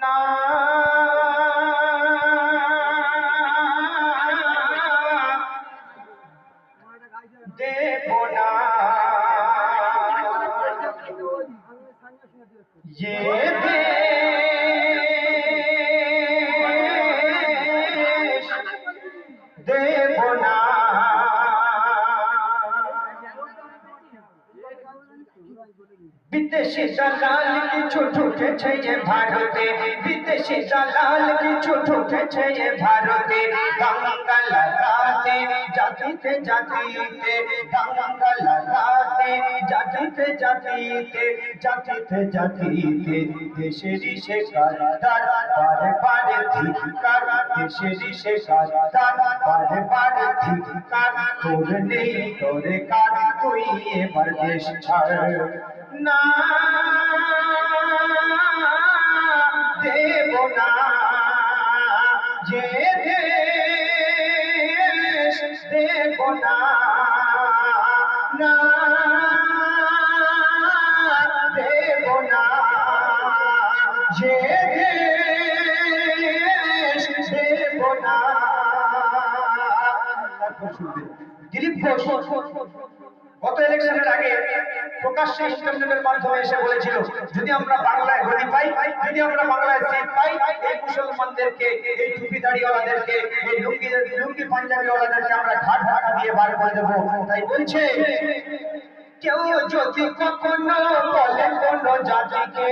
না দেব না ये देश देव ना বিদেশি দালাল কিছু ঢুকেছে এ ভারতে, বিদেশি দালাল কিছু ঢুকেছে এ ভারতে, দাঙ্গা লাগাতে জাতিতে জাতিতে, দাঙ্গা লাগাতে জাতিতে জাতিতে, জাতিতে জাতিতে, দেশেরই সে কারদার বারে বারে ধিক্কার, দেশেরই সে কারদার বারে বারে ধিক্কার, তোর নেই তোরে কার, তুই এবার দেশ ছাড়। না দেব না যে দেশ দেব না, না দেব না যে দেশ দেব না। দিলীপ ঘোষ গত ইলেকশনের আগে প্রকাশ্যে ইন্টারনেটের মাধ্যমে এসে বলেছিল, যদি আমরা বাংলায় গদি পাই, যদি আমরা বাংলায় সিট পাই, এই মুসলমানদেরকে, এই টুপি দাড়িওয়ালাদেরকে, এই লুঙ্গি পাঞ্জাবিওয়ালাদেরকে আমরা ঘাট ঢাকা দিয়ে বার করে দেবো। তাই বলছে, কেউ যদি কখনো বলে কোন জাতিকে,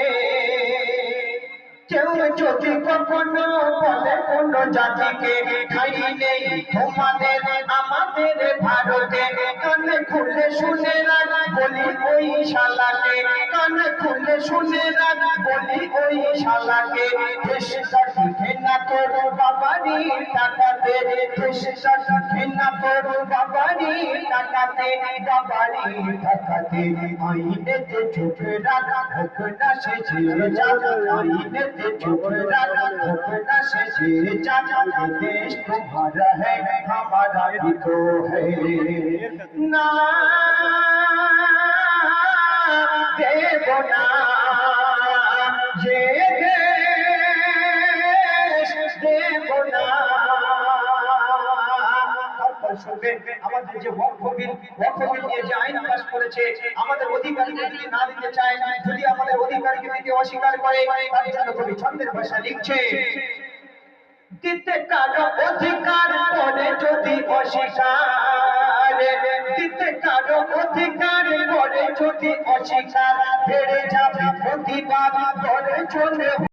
কেউ যদি কখনো বলে কোন জাতিকে ঠাই নেই তোমাদের আমাদের ভারতে, কান খুলে শুনে রাখ বলি ওই শালাকে, কান খুলে শুনে রাখ বলি ওই শালাকে, দেশটা টিকে না তোর বাবারি টাকাতে, দেশটা টিকে না তোর বাবারি টাকাতে, বাবারি টাকাতে, আইনেতে চোখে রাখ হোক না সে যে যাক, আইনেতে चुप रहा होना से जाना, देश तुम्हारा है हमारा भी तो है। ना देव ना ये देश देव ना। আমাদের যে ওয়াকফ বিল নিয়ে যে আইন পাস করেছে, আমাদের অধিকারীকে যদি না দিতে চায়, যদি আমাদের অধিকারকে দিতে অস্বীকার করে, তার জন্য কবি ছন্দের ভাষা লিখছে, দিতে কারো অধিকার করে যদি অস্বীকার, দিতে কারো অধিকার করে যদি অস্বীকার, বেড়ে যাবে প্রতিবাদ করে চলে।